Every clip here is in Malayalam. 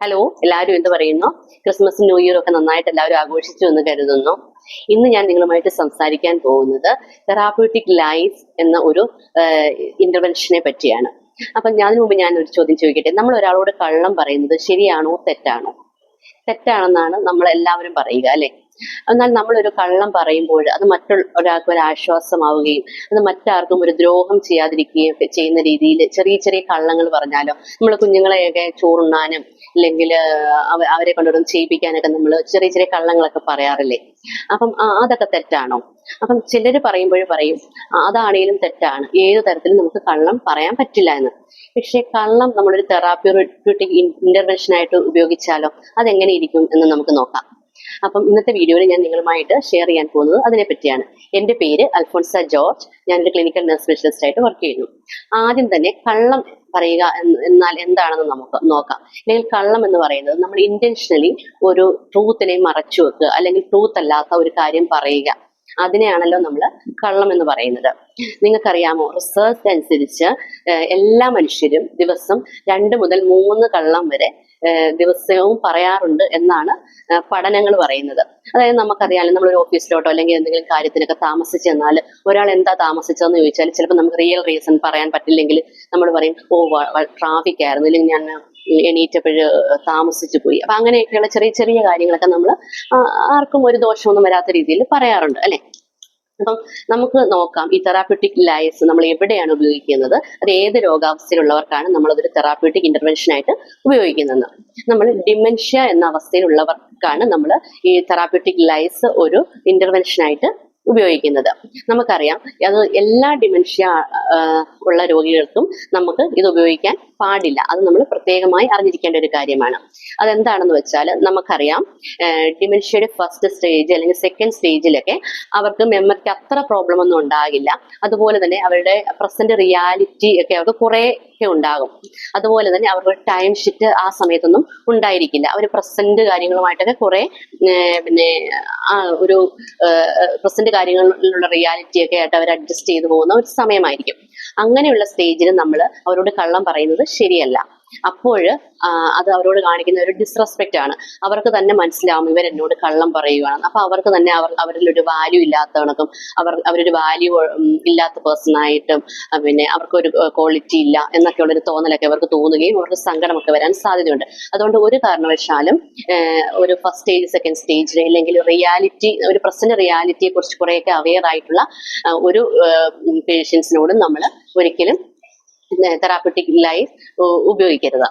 ഹലോ, എല്ലാവരും എന്ത് പറയുന്നു? ക്രിസ്മസും ന്യൂ ഇയറും ഒക്കെ നന്നായിട്ട് എല്ലാവരും ആഘോഷിച്ചു എന്ന് കരുതുന്നു. ഇന്ന് ഞാൻ നിങ്ങളുമായിട്ട് സംസാരിക്കാൻ പോകുന്നത് തെറാപ്യൂട്ടിക് ലൈഫ് എന്ന ഒരു ഇന്റർവെൻഷനെ പറ്റിയാണ്. അപ്പൊ അതിനു മുമ്പ് ഞാൻ ഒരു ചോദ്യം ചോദിക്കട്ടെ. നമ്മൾ ഒരാളോട് കള്ളം പറയുന്നത് ശരിയാണോ തെറ്റാണോ? തെറ്റാണെന്നാണ് നമ്മൾ എല്ലാവരും പറയുക, അല്ലെ? എന്നാൽ നമ്മളൊരു കള്ളം പറയുമ്പോൾ അത് ഒരാൾക്ക് ഒരു ആശ്വാസമാവുകയും അത് മറ്റാർക്കും ഒരു ദ്രോഹം ചെയ്യാതിരിക്കുകയും ഒക്കെ ചെയ്യുന്ന രീതിയിൽ ചെറിയ ചെറിയ കള്ളങ്ങൾ പറഞ്ഞാലോ, നമ്മൾ കുഞ്ഞുങ്ങളെയൊക്കെ ചോറുണ്ണാനും അല്ലെങ്കിൽ അവരെ കൊണ്ടൊന്നും ചെയ്യിപ്പിക്കാനൊക്കെ നമ്മൾ ചെറിയ ചെറിയ കള്ളങ്ങളൊക്കെ പറയാറില്ലേ? അപ്പം അതൊക്കെ തെറ്റാണോ? അപ്പം ചിലർ പറയുമ്പോഴും പറയും അതാണേലും തെറ്റാണ്, ഏതു തരത്തിലും നമുക്ക് കള്ളം പറയാൻ പറ്റില്ല എന്ന്. പക്ഷെ കള്ളം നമ്മളൊരു തെറാപ്യൂട്ടിക് ഇന്റർവെൻഷൻ ആയിട്ട് ഉപയോഗിച്ചാലോ, അതെങ്ങനെ ഇരിക്കും എന്ന് നമുക്ക് നോക്കാം. അപ്പം ഇന്നത്തെ വീഡിയോയിൽ ഞാൻ നിങ്ങളുമായിട്ട് ഷെയർ ചെയ്യാൻ പോകുന്നത് അതിനെ പറ്റിയാണ്. എൻ്റെ പേര് അൽഫോൺസ ജോർജ്. ഞാനൊരു ക്ലിനിക്കൽ നഴ്സ് സ്പെഷ്യലിസ്റ്റ് ആയിട്ട് വർക്ക് ചെയ്യുന്നു. ആദ്യം തന്നെ കള്ളം പറയുക എന്നാൽ എന്താണെന്ന് നമുക്ക് നോക്കാം. അല്ലെങ്കിൽ കള്ളം എന്ന് പറയുന്നത് നമ്മൾ ഇന്റൻഷനലി ഒരു ട്രൂത്തിനെ മറച്ചു വെക്കുക, അല്ലെങ്കിൽ ട്രൂത്ത് അല്ലാത്ത ഒരു കാര്യം പറയുക, അതിനെയാണല്ലോ നമ്മൾ കള്ളം എന്ന് പറയുന്നത്. നിങ്ങൾക്കറിയാമോ, റിസർച്ച് അനുസരിച്ച് എല്ലാ മനുഷ്യരും ദിവസം 2 മുതൽ 3 കള്ളം വരെ ദിവസവും പറയാറുണ്ട് എന്നാണ് പഠനങ്ങൾ പറയുന്നത്. അതായത് നമുക്കറിയാലോ, നമ്മളൊരു ഓഫീസിലോട്ടോ അല്ലെങ്കിൽ എന്തെങ്കിലും കാര്യത്തിനൊക്കെ താമസിച്ച് ചെന്നാൽ ഒരാൾ എന്താ താമസിച്ചതെന്ന് ചോദിച്ചാൽ ചിലപ്പോൾ നമുക്ക് റിയൽ റീസൺ പറയാൻ പറ്റില്ലെങ്കിൽ നമ്മൾ പറയും, ട്രാഫിക് ആയിരുന്നു, അല്ലെങ്കിൽ ഞാൻ എണീറ്റപ്പോഴ് താമസിച്ചു പോയി. അപ്പൊ അങ്ങനെയൊക്കെയുള്ള ചെറിയ ചെറിയ കാര്യങ്ങളൊക്കെ നമ്മൾ ആർക്കും ഒരു ദോഷമൊന്നും വരാത്ത രീതിയിൽ പറയാറുണ്ട്, അല്ലെ? അപ്പം നമുക്ക് നോക്കാം, ഈ തെറാപ്യൂട്ടിക് ലൈസ് നമ്മൾ എവിടെയാണ് ഉപയോഗിക്കുന്നത്, അത് ഏത് രോഗാവസ്ഥയിലുള്ളവർക്കാണ് നമ്മളതൊരു തെറാപ്യൂട്ടിക് ഇന്റർവെൻഷൻ ആയിട്ട് ഉപയോഗിക്കുന്നത്. നമ്മൾ ഡിമെൻഷ്യ എന്ന അവസ്ഥയിലുള്ളവർക്കാണ് നമ്മൾ ഈ തെറാപ്യൂട്ടിക് ലൈസ് ഒരു ഇന്റർവെൻഷൻ ആയിട്ട് ഉപയോഗിക്കുന്നത്. നമുക്കറിയാം, അത് എല്ലാ ഡിമെൻഷ്യ ഉള്ള രോഗികൾക്കും നമുക്ക് ഇത് ഉപയോഗിക്കാൻ പാടില്ല. അത് നമ്മൾ പ്രത്യേകമായി അറിഞ്ഞിരിക്കേണ്ട ഒരു കാര്യമാണ്. അതെന്താണെന്ന് വെച്ചാൽ, നമുക്കറിയാം ഡിമെൻഷ്യയുടെ ഫസ്റ്റ് സ്റ്റേജ് അല്ലെങ്കിൽ സെക്കൻഡ് സ്റ്റേജിലൊക്കെ അവർക്ക് മെമ്മറിക്ക് അത്ര പ്രോബ്ലം ഒന്നും ഉണ്ടാകില്ല. അതുപോലെ തന്നെ അവരുടെ പ്രസന്റ് റിയാലിറ്റി ഒക്കെ അവർക്ക് കുറേ ഒക്കെ ഉണ്ടാകും. അതുപോലെ തന്നെ അവർക്ക് ടൈം ഷിഫ്റ്റ് ആ സമയത്തൊന്നും ഉണ്ടായിരിക്കില്ല. അവർ പ്രസന്റ് കാര്യങ്ങളുമായിട്ടൊക്കെ കുറെ പിന്നെ ഒരു പ്രസന്റ് കാര്യങ്ങളിലുള്ള റിയാലിറ്റി ഒക്കെ ആയിട്ട് അവർ അഡ്ജസ്റ്റ് ചെയ്തു പോകുന്ന ഒരു സമയമായിരിക്കും. അങ്ങനെയുള്ള സ്റ്റേജിൽ നമ്മൾ അവരോട് കള്ളം പറയുന്നത് ശരിയല്ല. അപ്പോൾ അത് അവരോട് കാണിക്കുന്ന ഒരു ഡിസ്റെസ്പെക്റ്റ് ആണ്. അവർക്ക് തന്നെ മനസ്സിലാവും ഇവർ എന്നോട് കള്ളം പറയുകയാണ്. അപ്പൊ അവർക്ക് തന്നെ അവരിൽ ഒരു വാല്യൂ ഇല്ലാത്ത കണക്കും, അവരൊരു വാല്യൂ ഇല്ലാത്ത പേഴ്സൺ ആയിട്ടും പിന്നെ അവർക്കൊരു ക്വാളിറ്റി ഇല്ല എന്നൊക്കെയുള്ള ഒരു തോന്നലൊക്കെ അവർക്ക് തോന്നുകയും അവർക്ക് സങ്കടമൊക്കെ വരാൻ സാധ്യതയുണ്ട്. അതുകൊണ്ട് ഒരു കാരണവശാലും ഒരു ഫസ്റ്റ് സ്റ്റേജ് സെക്കൻഡ് സ്റ്റേജിൽ അല്ലെങ്കിൽ റിയാലിറ്റി, ഒരു പ്രസന്റ് റിയാലിറ്റിയെ കുറിച്ച് കുറെയൊക്കെ അവെയർ ആയിട്ടുള്ള ഒരു പേഷ്യൻസിനോടും നമ്മൾ ഒരിക്കലും തെറാപ്യൂട്ടിക് ലൈഫ് ഉപയോഗിക്കരുത്.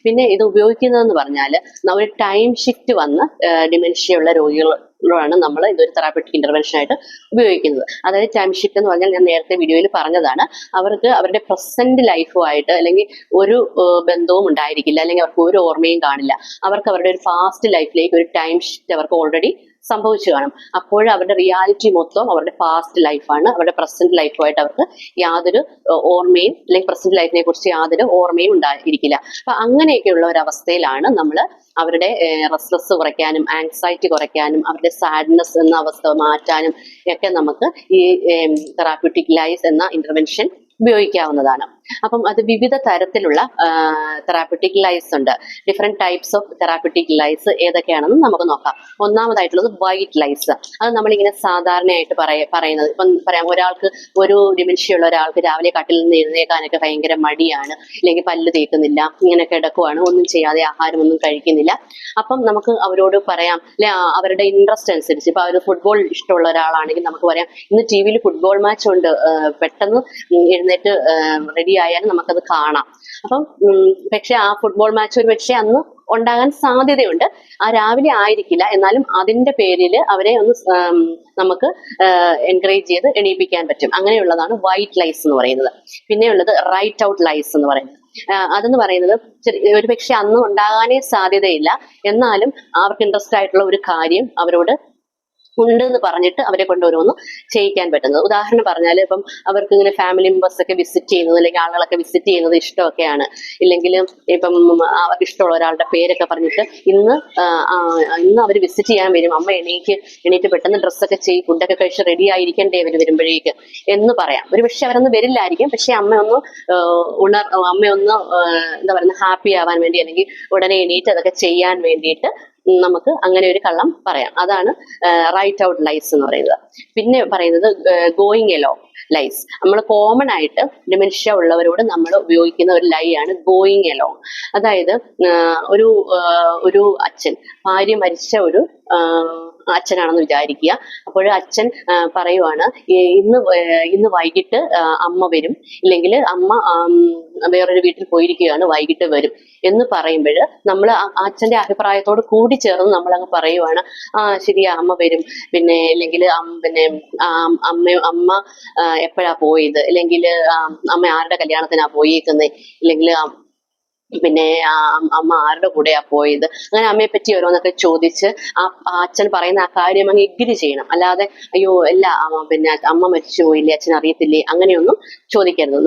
പിന്നെ ഇത് ഉപയോഗിക്കുന്നതെന്ന് പറഞ്ഞാൽ ഒരു ടൈം ഷിഫ്റ്റ് വന്ന് ഡിമെൻഷ്യ ഉള്ള രോഗികളാണ് നമ്മൾ ഇതൊരു തെറാപ്യൂട്ടിക് ഇന്റർവെൻഷൻ ആയിട്ട് ഉപയോഗിക്കുന്നത്. അതായത് ടൈം ഷിഫ്റ്റ് എന്ന് പറഞ്ഞാൽ ഞാൻ നേരത്തെ വീഡിയോയിൽ പറഞ്ഞതാണ്, അവർക്ക് അവരുടെ പ്രസന്റ് ലൈഫുമായിട്ട് അല്ലെങ്കിൽ ഒരു ബന്ധവും ഉണ്ടായിരിക്കില്ല, അല്ലെങ്കിൽ അവർക്ക് ഒരു ഓർമ്മയും കാണില്ല. അവർക്ക് അവരുടെ ഒരു ഫാസ്റ്റ് ലൈഫിലേക്ക് ഒരു ടൈം ഷിഫ്റ്റ് അവർക്ക് ഓൾറെഡി സംഭവിച്ചു കാണും. അപ്പോൾ അവരുടെ റിയാലിറ്റി മൊത്തം അവരുടെ പാസ്റ്റ് ലൈഫാണ്. അവരുടെ പ്രസന്റ് ലൈഫുമായിട്ട് അവർക്ക് യാതൊരു ഓർമ്മയും അല്ലെങ്കിൽ പ്രസന്റ് ലൈഫിനെ കുറിച്ച് യാതൊരു ഓർമ്മയും ഉണ്ടായിരിക്കില്ല. അപ്പൊ അങ്ങനെയൊക്കെയുള്ള ഒരു അവസ്ഥയിലാണ് നമ്മൾ അവരുടെ റെസ്റ്റ്ലെസ് കുറയ്ക്കാനും ആങ്സൈറ്റി കുറയ്ക്കാനും അവരുടെ സാഡ്നെസ് എന്ന അവസ്ഥ മാറ്റാനും ഒക്കെ നമുക്ക് ഈ തെറാപ്യൂട്ടിക് ലൈസ് എന്ന ഇന്റർവെൻഷൻ ഉപയോഗിക്കാവുന്നതാണ്. അപ്പം അത് വിവിധ തരത്തിലുള്ള തെറാപ്യൂട്ടിക് ലൈസ് ഉണ്ട്. Different types of therapeutic lies ഏതൊക്കെയാണെന്ന് നമുക്ക് നോക്കാം. ഒന്നാമതായിട്ടുള്ളത് വൈറ്റ് ലൈസ്. അത് നമ്മളിങ്ങനെ സാധാരണയായിട്ട് പറയുന്നത്, ഇപ്പം പറയാം, ഒരാൾക്ക് ഒരു ഡിമെൻഷ്യ ഉള്ള ഒരാൾക്ക് രാവിലെ കട്ടിൽ നിന്ന് എഴുന്നേക്കാനൊക്കെ ഭയങ്കര മടിയാണ്, അല്ലെങ്കിൽ പല്ല് തേക്കുന്നില്ല, ഇങ്ങനെ കിടക്കുവാണ്, ഒന്നും ചെയ്യാതെ ആഹാരമൊന്നും കഴിക്കുന്നില്ല. അപ്പം നമുക്ക് അവരോട് പറയാം, അല്ലെ, അവരുടെ ഇൻട്രസ്റ്റ് അനുസരിച്ച്, ഇപ്പൊ അവർ ഫുട്ബോൾ ഇഷ്ടമുള്ള ഒരാളാണെങ്കിൽ നമുക്ക് പറയാം, ഇന്ന് ടി വിയിൽ ഫുട്ബോൾ മാച്ച് ഉണ്ട്, പെട്ടെന്ന് എഴുന്നേറ്റ് റെഡി ആയാലും നമുക്കത് കാണാം. അപ്പം പക്ഷെ ആ ഫുട്ബോൾ മാച്ച് ഒരു പക്ഷെ അന്ന് ഉണ്ടാകാൻ സാധ്യതയുണ്ട്. ആ രാവിലെ ആയിരിക്കില്ല, എന്നാലും അതിന്റെ പേരിൽ അവരെ ഒന്ന് നമുക്ക് എൻകറേജ് ചെയ്ത് എണീപ്പിക്കാൻ പറ്റും. അങ്ങനെയുള്ളതാണ് വൈറ്റ് ലൈസ് എന്ന് പറയുന്നത്. പിന്നെയുള്ളത് റൈറ്റ് ഔട്ട് ലൈസ് എന്ന് പറയുന്നത്. അതെന്ന് പറയുന്നത് ഒരു പക്ഷെ അന്ന് ഉണ്ടാകാനേ സാധ്യതയില്ല, എന്നാലും അവർക്ക് ഇൻട്രസ്റ്റ് ആയിട്ടുള്ള ഒരു കാര്യം അവരോട് ഉണ്ട് എന്ന് പറഞ്ഞിട്ട് അവരെ കൊണ്ട് ഓരോന്ന് ചെയ്യിക്കാൻ പറ്റുന്നത്. ഉദാഹരണം പറഞ്ഞാൽ ഇപ്പം അവർക്ക് ഇങ്ങനെ ഫാമിലി മെമ്പേഴ്സ് ഒക്കെ വിസിറ്റ് ചെയ്യുന്നത് അല്ലെങ്കിൽ ആളുകളൊക്കെ വിസിറ്റ് ചെയ്യുന്നത് ഇഷ്ടമൊക്കെയാണ്, ഇല്ലെങ്കിൽ ഇപ്പം അവർക്ക് ഇഷ്ടമുള്ള ഒരാളുടെ പേരൊക്കെ പറഞ്ഞിട്ട് ഇന്ന് അവർ വിസിറ്റ് ചെയ്യാൻ വരും, അമ്മ എണീറ്റ് പെട്ടെന്ന് ഡ്രസ്സൊക്കെ ചെയ്യും, ഫുഡൊക്കെ കഴിച്ച് റെഡി ആയിരിക്കണ്ടേ അവർ വരുമ്പോഴേക്ക് എന്ന് പറയാം. ഒരു പക്ഷെ അവരൊന്നും വരില്ലായിരിക്കും, പക്ഷെ അമ്മയൊന്ന് എന്താ പറയുക ഹാപ്പി ആവാൻ വേണ്ടി അല്ലെങ്കിൽ ഉടനെ എണീറ്റ് അതൊക്കെ ചെയ്യാൻ വേണ്ടിയിട്ട് നമുക്ക് അങ്ങനെ ഒരു കള്ളം പറയാം. അതാണ് റൈറ്റ് ഔട്ട് ലൈസ് എന്ന് പറയുന്നത്. പിന്നെ പറയുന്നത് ഗോയിങ് എലോ ലൈസ്. നമ്മൾ കോമൺ ആയിട്ട് ഡിമെൻഷ്യ ഉള്ളവരോട് നമ്മൾ ഉപയോഗിക്കുന്ന ഒരു ലൈ ആണ് ഗോയിങ് എലോ. അതായത് ഒരു അച്ഛൻ, ഭാര്യ മരിച്ച ഒരു അച്ഛനാണെന്ന് വിചാരിക്കുക. അപ്പോൾ അച്ഛൻ പറയുവാണ്, ഇന്ന് വൈകിട്ട് അമ്മ വരും, ഇല്ലെങ്കിൽ അമ്മ വേറൊരു വീട്ടിൽ പോയിരിക്കുകയാണ്, വൈകിട്ട് വരും എന്ന് പറയുമ്പോൾ നമ്മൾ അച്ഛന്റെ അഭിപ്രായത്തോട് കൂടി ചേർന്ന് നമ്മൾ അങ്ങ് പറയുവാണ്, ശരിയാ അമ്മ വരും, പിന്നെ അല്ലെങ്കിൽ അമ്മ എപ്പോഴാ പോയത്, അല്ലെങ്കിൽ അമ്മ ആരുടെ കല്യാണത്തിനാ പോയേക്കുന്നത്, ഇല്ലെങ്കിൽ പിന്നെ അമ്മ ആരുടെ കൂടെയാ പോയത്, അങ്ങനെ അമ്മയെ പറ്റി ഓരോന്നൊക്കെ ചോദിച്ച് അച്ഛൻ പറയുന്ന ആ കാര്യം അങ്ങ് എഗ്രി ചെയ്യണം. അല്ലാതെ അയ്യോ പിന്നെ അമ്മ മരിച്ചു പോയില്ലേ, അച്ഛൻ അറിയത്തില്ലേ, അങ്ങനെയൊന്നും ചോദിക്കരുത്.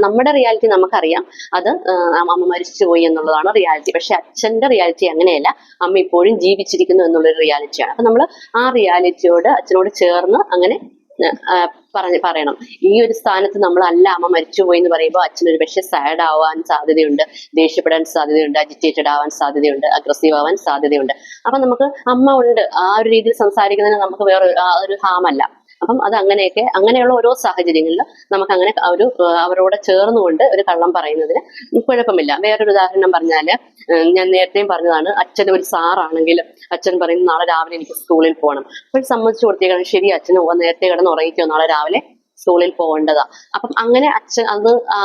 നമ്മുടെ റിയാലിറ്റി നമുക്കറിയാം, അത് അമ്മ മരിച്ചുപോയി എന്നുള്ളതാണ് റിയാലിറ്റി. പക്ഷെ അച്ഛന്റെ റിയാലിറ്റി അങ്ങനെയല്ല, അമ്മ ഇപ്പോഴും ജീവിച്ചിരിക്കുന്നു എന്നുള്ളൊരു റിയാലിറ്റിയാണ്. അപ്പൊ നമ്മൾ ആ റിയാലിറ്റിയോട് അച്ഛനോട് ചേർന്ന് അങ്ങനെ പറയണം. ഈ ഒരു സ്ഥാനത്ത് നമ്മൾ അല്ല അമ്മ മരിച്ചുപോയി എന്ന് പറയുമ്പോൾ അച്ഛനൊരു പക്ഷെ സാഡ് ആവാൻ സാധ്യതയുണ്ട്, ദേഷ്യപ്പെടാൻ സാധ്യതയുണ്ട്, അജിറ്റേറ്റഡ് ആവാൻ സാധ്യതയുണ്ട്, അഗ്രസീവ് ആവാൻ സാധ്യതയുണ്ട്. അപ്പൊ നമുക്ക് അമ്മ ഉണ്ട് ആ ഒരു രീതിയിൽ സംസാരിക്കുന്നതിന് നമുക്ക് വേറെ ഒരു ഹാമല്ല. അപ്പം അത് അങ്ങനെയുള്ള ഓരോ സാഹചര്യങ്ങളിൽ നമുക്ക് അങ്ങനെ അവരോട് ചേർന്നുകൊണ്ട് ഒരു കള്ളം പറയുന്നതിന് കുഴപ്പമില്ല. വേറൊരു ഉദാഹരണം പറഞ്ഞാല്, ഞാൻ നേരത്തെയും പറഞ്ഞതാണ്, അച്ഛൻ ഒരു സാറാണെങ്കിൽ അച്ഛൻ പറയുന്നു നാളെ രാവിലെ എനിക്ക് സ്കൂളിൽ പോകണം. അപ്പോൾ സമ്മതിച്ചു കൊടുത്തേക്കാണ്, ശരി അച്ഛന് നേരത്തെ കിടന്ന് ഉറങ്ങിക്കോ, നാളെ രാവിലെ സ്കൂളിൽ പോകേണ്ടതാ. അപ്പം അങ്ങനെ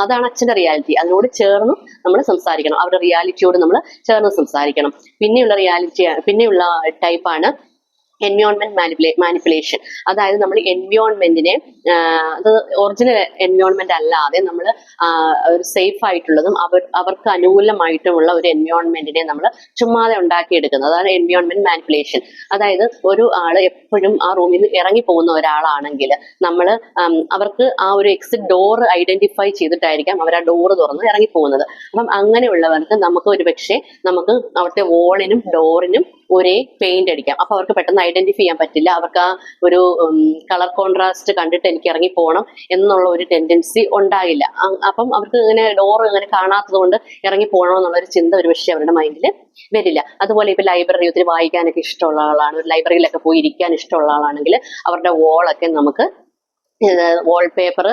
അതാണ് അച്ഛന്റെ റിയാലിറ്റി. അതിനോട് ചേർന്ന് നമ്മൾ സംസാരിക്കണം, അവരുടെ റിയാലിറ്റിയോട് നമ്മൾ ചേർന്ന് സംസാരിക്കണം. പിന്നെയുള്ള ടൈപ്പാണ് എൻവയോൺമെന്റ് മാനിപ്പുലേഷൻ. അതായത് നമ്മൾ എൻവയോൺമെന്റിനെ അത് ഒറിജിനൽ എൻവയോൺമെന്റ് അല്ലാതെ നമ്മൾ ഒരു സേഫ് ആയിട്ടുള്ളതും അവർക്ക് അനുകൂലമായിട്ടുമുള്ള ഒരു എൻവയോൺമെന്റിനെ നമ്മൾ ചുമ്മാതെ ഉണ്ടാക്കിയെടുക്കുന്നത്, അതാണ് എൻവയോൺമെന്റ് മാനിപ്പുലേഷൻ. അതായത് ഒരു ആള് എപ്പോഴും ആ റൂമിൽ നിന്ന് ഇറങ്ങി പോകുന്ന ഒരാളാണെങ്കിൽ നമ്മൾ അവർക്ക് ആ ഒരു എക്സിറ്റ് ഡോർ ഐഡന്റിഫൈ ചെയ്തിട്ടായിരിക്കാം അവർ ആ ഡോറ് തുറന്ന് ഇറങ്ങി പോകുന്നത്. അപ്പം അങ്ങനെയുള്ളവർക്ക് നമുക്ക് ഒരു പക്ഷേ നമുക്ക് അവിടുത്തെ വോളിനും ഡോറിനും ഒരേ പെയിന്റ് അടിക്കാം. അപ്പൊ അവർക്ക് പെട്ടെന്ന് ഐഡന്റിഫൈ ചെയ്യാൻ പറ്റില്ല, അവർക്ക് ആ ഒരു കളർ കോൺട്രാസ്റ്റ് കണ്ടിട്ട് എനിക്ക് ഇറങ്ങി പോകണം എന്നുള്ള ഒരു ടെൻഡൻസി ഉണ്ടാകില്ല. അപ്പം അവർക്ക് ഇങ്ങനെ ഡോർ ഇങ്ങനെ കാണാത്തത് കൊണ്ട് ഇറങ്ങി പോകണം എന്നുള്ളൊരു ചിന്ത ഒരു പക്ഷേ അവരുടെ മൈൻഡിൽ വരില്ല. അതുപോലെ ഇപ്പൊ ലൈബ്രറി ഒത്തിരി വായിക്കാനൊക്കെ ഇഷ്ടമുള്ള ആളാണ്, ലൈബ്രറിയിലൊക്കെ പോയി ഇരിക്കാൻ ഇഷ്ടമുള്ള ആളാണെങ്കിൽ അവരുടെ വോളൊക്കെ നമുക്ക് വാൾപേപ്പർ,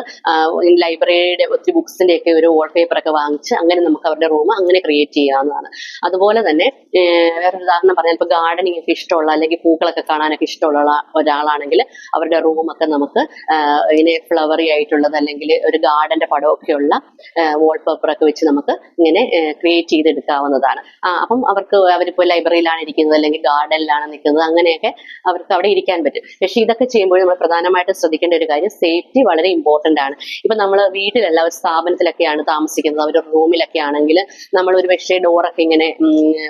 ലൈബ്രറിയുടെ ഒത്തിരി ബുക്സിന്റെ ഒക്കെ ഒരു വാൾപേപ്പർ ഒക്കെ വാങ്ങിച്ച് അങ്ങനെ നമുക്ക് അവരുടെ റൂം അങ്ങനെ ക്രിയേറ്റ് ചെയ്യാവുന്നതാണ്. അതുപോലെ തന്നെ വേറൊരു ഉദാഹരണം പറഞ്ഞാൽ ഇപ്പൊ ഗാർഡനിങ് ഒക്കെ ഇഷ്ടമുള്ള അല്ലെങ്കിൽ പൂക്കളൊക്കെ കാണാനൊക്കെ ഇഷ്ടമുള്ള ഒരാളാണെങ്കിൽ അവരുടെ റൂമൊക്കെ നമുക്ക് ഇങ്ങനെ ഫ്ലവറി ആയിട്ടുള്ളത് അല്ലെങ്കിൽ ഒരു ഗാർഡന്റെ പടമൊക്കെ ഉള്ള വാൾപേപ്പർ ഒക്കെ വെച്ച് നമുക്ക് ഇങ്ങനെ ക്രിയേറ്റ് ചെയ്തെടുക്കാവുന്നതാണ്. അപ്പം അവരിപ്പോ ലൈബ്രറിയിലാണ് ഇരിക്കുന്നത് അല്ലെങ്കിൽ ഗാർഡനിലാണ് നിൽക്കുന്നത്, അങ്ങനെയൊക്കെ അവർക്ക് അവിടെ ഇരിക്കാൻ പറ്റും. പക്ഷെ ഇതൊക്കെ ചെയ്യുമ്പോൾ നമ്മൾ പ്രധാനമായിട്ട് ശ്രദ്ധിക്കേണ്ട ഒരു കാര്യം, സേഫ്റ്റി വളരെ ഇമ്പോർട്ടന്റ് ആണ്. ഇപ്പൊ നമ്മൾ വീട്ടിലല്ല ഒരു സ്ഥാപനത്തിലൊക്കെയാണ് താമസിക്കുന്നത്, അവരുടെ റൂമിലൊക്കെ ആണെങ്കിൽ നമ്മൾ ഒരു പക്ഷേ ഡോറൊക്കെ ഇങ്ങനെ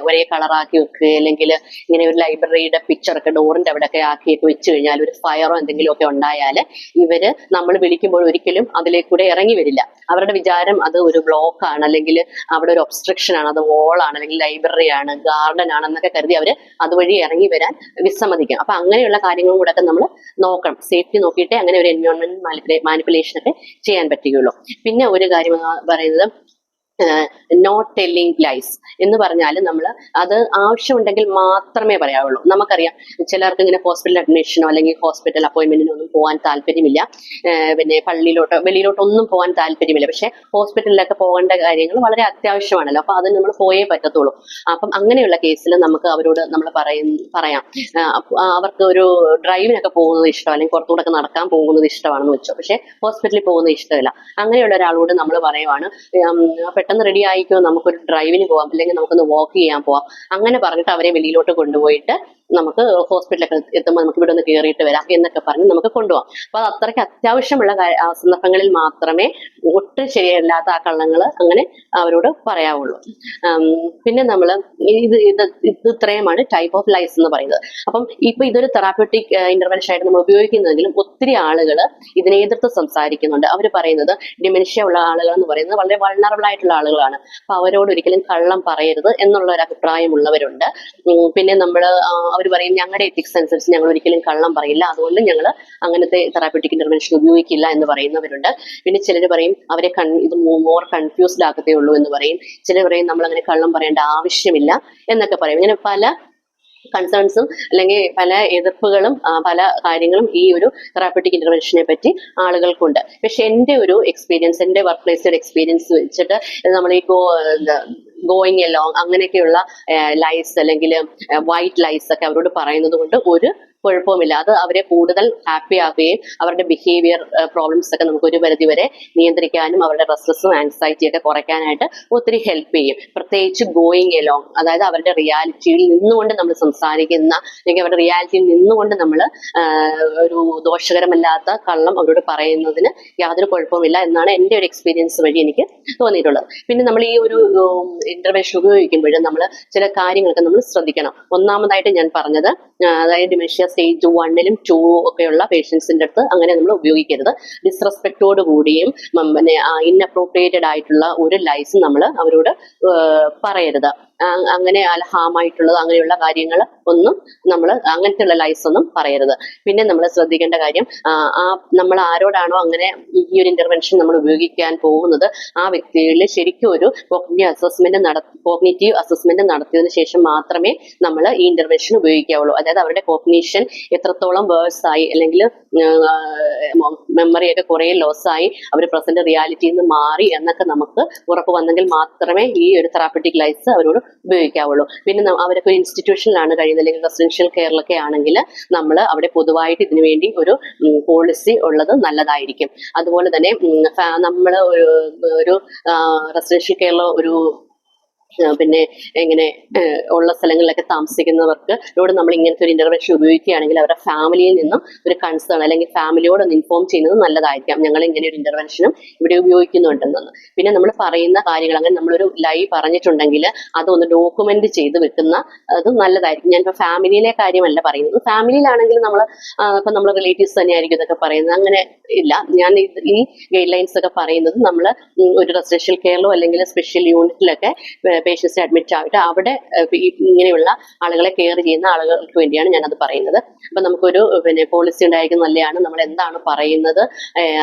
ഒരേ കളറാക്കി വെക്കുക, അല്ലെങ്കിൽ ഇങ്ങനെ ഒരു ലൈബ്രറിയുടെ പിക്ചറൊക്കെ ഡോറിന്റെ അവിടെയൊക്കെ ആക്കിയൊക്കെ വെച്ച് കഴിഞ്ഞാൽ ഒരു ഫയറോ എന്തെങ്കിലും ഒക്കെ ഉണ്ടായാൽ ഇവര് നമ്മൾ വിളിക്കുമ്പോൾ ഒരിക്കലും അതിലേക്കൂടെ ഇറങ്ങി വരില്ല. അവരുടെ വിചാരം അത് ഒരു ബ്ലോക്ക് ആണ്, അല്ലെങ്കിൽ അവിടെ ഒരു ഒബ്സ്ട്രക്ഷൻ ആണ്, അത് വോളാണ്, അല്ലെങ്കിൽ ലൈബ്രറി ആണ്, ഗാർഡൻ ആണെന്നൊക്കെ കരുതി അവര് അതുവഴി ഇറങ്ങി വരാൻ വിസമ്മതിക്കും. അപ്പൊ അങ്ങനെയുള്ള കാര്യങ്ങളും കൂടെ ഒക്കെ നമ്മൾ നോക്കണം, സേഫ്റ്റി നോക്കിയിട്ടേ അങ്ങനെ ഒരു എൻവയോൺമെന്റ് മാനിപ്പുലേഷൻ ഒക്കെ ചെയ്യാൻ പറ്റുകയുള്ളൂ. പിന്നെ ഒരു കാര്യം പറയുന്നത് നോട്ട് ടെല്ലിങ് ലൈസ് എന്ന് പറഞ്ഞാൽ നമ്മൾ അത് ആവശ്യമുണ്ടെങ്കിൽ മാത്രമേ പറയാവുള്ളൂ. നമുക്കറിയാം ചിലർക്ക് ഇങ്ങനെ ഹോസ്പിറ്റൽ അഡ്മിഷനോ അല്ലെങ്കിൽ ഹോസ്പിറ്റൽ അപ്പോയിന്റ്മെന്റിനോ ഒന്നും പോകാൻ താല്പര്യമില്ല, പിന്നെ വെളിയിലോട്ടോ ഒന്നും പോകാൻ താല്പര്യമില്ല. പക്ഷെ ഹോസ്പിറ്റലിലൊക്കെ പോകേണ്ട കാര്യങ്ങൾ വളരെ അത്യാവശ്യമാണല്ലോ, അപ്പൊ അത് നമ്മൾ പോയേ പറ്റത്തുള്ളൂ. അപ്പം അങ്ങനെയുള്ള കേസിൽ നമുക്ക് അവരോട് നമ്മൾ പറയാം, അവർക്ക് ഒരു ഡ്രൈവിനൊക്കെ പോകുന്നത് ഇഷ്ടം അല്ലെങ്കിൽ പുറത്തുകൂടെ ഒക്കെ നടക്കാൻ പോകുന്നത് ഇഷ്ടമാണെന്ന് വെച്ചോ, പക്ഷെ ഹോസ്പിറ്റലിൽ പോകുന്നത് ഇഷ്ടമില്ല. അങ്ങനെയുള്ള ഒരാളോട് നമ്മൾ പറയുവാണ്, പെട്ടെന്ന് റെഡി ആയിക്കോ, നമുക്കൊരു ഡ്രൈവിന് പോവാം, അല്ലെങ്കിൽ നമുക്കൊന്ന് വാക്ക് ചെയ്യാൻ പോവാം, അങ്ങനെ പറഞ്ഞിട്ട് അവരെ വെളിയിലോട്ട് കൊണ്ടുപോയിട്ട് നമുക്ക് ഹോസ്പിറ്റലൊക്കെ എത്തുമ്പോൾ നമുക്ക് ഇവിടെ ഒന്ന് കയറിയിട്ട് വരാം എന്നൊക്കെ പറഞ്ഞ് നമുക്ക് കൊണ്ടുപോകാം. അപ്പൊ അത് അത്രയ്ക്ക് അത്യാവശ്യമുള്ള സന്ദർഭങ്ങളിൽ മാത്രമേ ഒട്ടും ശരിയല്ലാത്ത ആ കള്ളങ്ങൾ അങ്ങനെ അവരോട് പറയാവുള്ളൂ. പിന്നെ നമ്മൾ ഇത് ഇത്രയുമാണ് ടൈപ്പ് ഓഫ് ലൈസ് എന്ന് പറയുന്നത്. അപ്പം ഇപ്പൊ ഇതൊരു തെറാപ്യൂട്ടിക് ഇന്റർവെൻഷൻ ആയിട്ട് നമ്മൾ ഉപയോഗിക്കുന്നെങ്കിലും ഒത്തിരി ആളുകൾ ഇതിനെ എതിർത്ത് സംസാരിക്കുന്നുണ്ട്. അവർ പറയുന്നത് ഡിമെൻഷ്യ ഉള്ള ആളുകൾ എന്ന് പറയുന്നത് വളരെ വൾണറബിൾ ആയിട്ടുള്ള ആളുകളാണ്, അപ്പൊ അവരോട് ഒരിക്കലും കള്ളം പറയരുത് എന്നുള്ള ഒരു അഭിപ്രായമുള്ളവരുണ്ട്. പിന്നെ നമ്മൾ അവർ പറയും ഞങ്ങളുടെ എത്തിക്സ് അനുസരിച്ച് ഞങ്ങൾ ഒരിക്കലും കള്ളം പറയില്ല, അതുകൊണ്ട് ഞങ്ങൾ അങ്ങനത്തെ തെറാപ്യൂട്ടിക് ഇന്റർവെൻഷൻ ഉപയോഗിക്കില്ല എന്ന് പറയുന്നവരുണ്ട്. പിന്നെ ചിലർ പറയും അവരെ ഇത് മോർ കൺഫ്യൂസ്ഡ് ആക്കത്തേ ഉള്ളൂ എന്ന് പറയും. ചിലർ പറയും നമ്മൾ അങ്ങനെ കള്ളം പറയേണ്ട ആവശ്യമില്ല എന്നൊക്കെ പറയും. ഇങ്ങനെ പല കൺസേൺസും അല്ലെങ്കിൽ പല എതിർപ്പുകളും പല കാര്യങ്ങളും ഈ ഒരു തെറാപ്യൂട്ടിക് ഇന്റർവെൻഷനെ പറ്റി ആളുകൾക്കുണ്ട്. പക്ഷെ എൻ്റെ ഒരു എക്സ്പീരിയൻസ്, എൻ്റെ വർക്ക് പ്ലേസിലെ എക്സ്പീരിയൻസ് വെച്ചിട്ട് നമ്മൾ ഈ ഗോയിങ് എലോങ് അങ്ങനെയൊക്കെയുള്ള ലൈസ് അല്ലെങ്കിൽ വൈറ്റ് ലൈസ് ഒക്കെ അവരോട് പറയുന്നത് കൊണ്ട് ഒരു കുഴപ്പവുമില്ല. അത് അവരെ കൂടുതൽ ഹാപ്പി ആക്കുകയും അവരുടെ ബിഹേവിയർ പ്രോബ്ലംസ് ഒക്കെ നമുക്ക് ഒരു പരിധി വരെ നിയന്ത്രിക്കാനും അവരുടെ റെസ്ട്ലെസ്സും ആൻസൈറ്റി ഒക്കെ കുറയ്ക്കാനായിട്ട് ഒത്തിരി ഹെൽപ്പ് ചെയ്യും. പ്രത്യേകിച്ച് ഗോയിങ് എലോങ്, അതായത് അവരുടെ റിയാലിറ്റിയിൽ നിന്നുകൊണ്ട് നമ്മൾ സംസാരിക്കുന്ന അല്ലെങ്കിൽ അവരുടെ റിയാലിറ്റിയിൽ നിന്നുകൊണ്ട് നമ്മൾ ഒരു ദോഷകരമല്ലാത്ത കള്ളം അവരോട് പറയുന്നതിന് യാതൊരു കുഴപ്പവുമില്ല എന്നാണ് എൻ്റെ ഒരു എക്സ്പീരിയൻസ് വഴി എനിക്ക് തോന്നിയിട്ടുള്ളത്. പിന്നെ നമ്മൾ ഈ ഒരു ഇന്റർവെൻഷൻ ഉപയോഗിക്കുമ്പോഴും നമ്മൾ ചില കാര്യങ്ങളൊക്കെ നമ്മൾ ശ്രദ്ധിക്കണം. ഒന്നാമതായിട്ട് ഞാൻ പറഞ്ഞത്, അതായത് ഡിമെൻഷ്യ സ്റ്റേജ് 1 ഉം 2 ഒക്കെയുള്ള പേഷ്യൻസിന്റെ അടുത്ത് അങ്ങനെ നമ്മൾ ഉപയോഗിക്കരുത്. ഡിസ്റെസ്പെക്റ്റോട് കൂടിയും പിന്നെ ഇൻഅപ്രോപ്രിയേറ്റഡ് ആയിട്ടുള്ള ഒരു ലൈസ് നമ്മൾ അവരോട് പറയരുത്. അങ്ങനെ ഹാമായിട്ടുള്ളത് അങ്ങനെയുള്ള കാര്യങ്ങൾ ഒന്നും നമ്മൾ അങ്ങനത്തെ ലൈസ് ഒന്നും പറയരുത്. പിന്നെ നമ്മൾ ശ്രദ്ധിക്കേണ്ട കാര്യം, നമ്മൾ ആരോടാണോ അങ്ങനെ ഈ ഒരു ഇന്റർവെൻഷൻ നമ്മൾ ഉപയോഗിക്കാൻ പോകുന്നത് ആ വ്യക്തികളിൽ ശരിക്കും ഒരു കോഗ്നിറ്റീവ് അസസ്മെന്റ് നടത്തിയതിനു ശേഷം മാത്രമേ നമ്മൾ ഈ ഇന്റർവെൻഷൻ ഉപയോഗിക്കാവുള്ളൂ. അതായത് അവരുടെ കോഗ്നിഷൻ എത്രത്തോളം വേഴ്സ് ആയി അല്ലെങ്കിൽ മെമ്മറിയൊക്കെ കുറെ ലോസ് ആയി അവർ പ്രസന്റ് റിയാലിറ്റിയിൽ നിന്ന് മാറി എന്നൊക്കെ നമുക്ക് ഉറപ്പ് വന്നെങ്കിൽ മാത്രമേ ഈ ഒരു തെറാപ്യൂട്ടിക് ലൈസ് അവരോട് ഉപയോഗിക്കാവുള്ളൂ. പിന്നെ അവരൊക്കെ ഇൻസ്റ്റിറ്റ്യൂഷനിലാണ് കഴിയുന്നത് അല്ലെങ്കിൽ റെസിഡൻഷ്യൽ കെയറിലൊക്കെ ആണെങ്കിൽ നമ്മൾ അവിടെ പൊതുവായിട്ട് ഇതിനു വേണ്ടി ഒരു പോളിസി ഉള്ളത് നല്ലതായിരിക്കും. അതുപോലെ തന്നെ നമ്മൾ ഒരു റെസിഡൻഷ്യൽ കെയറിലോ ഒരു പിന്നെ എങ്ങനെ ഉള്ള സ്ഥലങ്ങളിലൊക്കെ താമസിക്കുന്നവർക്ക് ഇവിടെ നമ്മൾ ഇങ്ങനത്തെ ഒരു ഇന്റർവെൻഷൻ ഉപയോഗിക്കുകയാണെങ്കിൽ അവരുടെ ഫാമിലിയിൽ നിന്നും ഒരു കൺസേൺ അല്ലെങ്കിൽ ഫാമിലിയോട് ഒന്ന് ഇൻഫോം ചെയ്യുന്നത് നല്ലതായിരിക്കാം, ഞങ്ങൾ ഇങ്ങനെ ഒരു ഇന്റർവെൻഷനും ഇവിടെ ഉപയോഗിക്കുന്നുണ്ടെന്ന്. പിന്നെ നമ്മൾ പറയുന്ന കാര്യങ്ങൾ അങ്ങനെ നമ്മളൊരു ലൈവ് പറഞ്ഞിട്ടുണ്ടെങ്കിൽ അതൊന്ന് ഡോക്യുമെന്റ് ചെയ്ത് വെക്കുന്ന അത് നല്ലതായിരിക്കും. ഞാനിപ്പോൾ ഫാമിലിയിലെ കാര്യമല്ല പറയുന്നത്, ഫാമിലിയിലാണെങ്കിൽ ഇപ്പം നമ്മൾ റിലേറ്റീവ്സ് തന്നെയായിരിക്കും ഇതൊക്കെ പറയുന്നത്, അങ്ങനെ ഇല്ല. ഞാൻ ഈ ഗൈഡ് ലൈൻസ് ഒക്കെ പറയുന്നത് നമ്മൾ ഒരു റെസിഡൻഷ്യൽ കെയറിലോ അല്ലെങ്കിൽ സ്പെഷ്യൽ യൂണിറ്റിലൊക്കെ പേഷ്യൻസിനെ അഡ്മിറ്റ് ആയിട്ട് അവിടെ ഇങ്ങനെയുള്ള ആളുകളെ കെയർ ചെയ്യുന്ന ആളുകൾക്ക് വേണ്ടിയാണ് ഞാനത് പറയുന്നത്. അപ്പൊ നമുക്കൊരു പോളിസി ഉണ്ടായിരിക്കുന്നത് നല്ലതാണ്. നമ്മൾ എന്താണ് പറയുന്നത്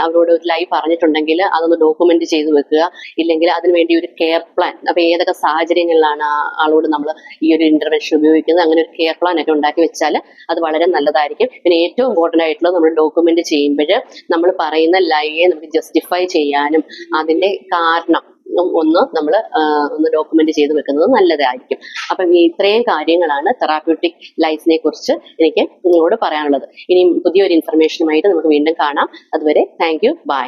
അവരോട് ഒരു ലൈവ് പറഞ്ഞിട്ടുണ്ടെങ്കിൽ അതൊന്ന് ഡോക്യുമെന്റ് ചെയ്ത് വെക്കുക, ഇല്ലെങ്കിൽ അതിനുവേണ്ടി ഒരു കെയർ പ്ലാൻ, അപ്പൊ ഏതൊക്കെ സാഹചര്യങ്ങളിലാണ് ആളോട് നമ്മൾ ഈ ഒരു ഇന്റർവെൻഷൻ ഉപയോഗിക്കുന്നത് അങ്ങനെ ഒരു കെയർ പ്ലാൻ ഒക്കെ ഉണ്ടാക്കി വെച്ചാൽ അത് വളരെ നല്ലതായിരിക്കും. പിന്നെ ഏറ്റവും ഇമ്പോർട്ടന്റ് ആയിട്ടുള്ളത് നമ്മൾ ഡോക്യുമെന്റ് ചെയ്യുമ്പോൾ നമ്മൾ പറയുന്ന ലൈയെ നമുക്ക് ജസ്റ്റിഫൈ ചെയ്യാനും അതിന്റെ കാരണം ഒന്ന് ഡോക്യുമെന്റ് ചെയ്ത് വെക്കുന്നത് നല്ലതായിരിക്കും. അപ്പം ഇത്രയും കാര്യങ്ങളാണ് തെറാപ്യൂട്ടിക് ലൈസിനെ കുറിച്ച് എനിക്ക് നിങ്ങളോട് പറയാനുള്ളത്. ഇനി പുതിയൊരു ഇൻഫർമേഷനുമായിട്ട് നമുക്ക് വീണ്ടും കാണാം. അതുവരെ താങ്ക് യു, ബൈ.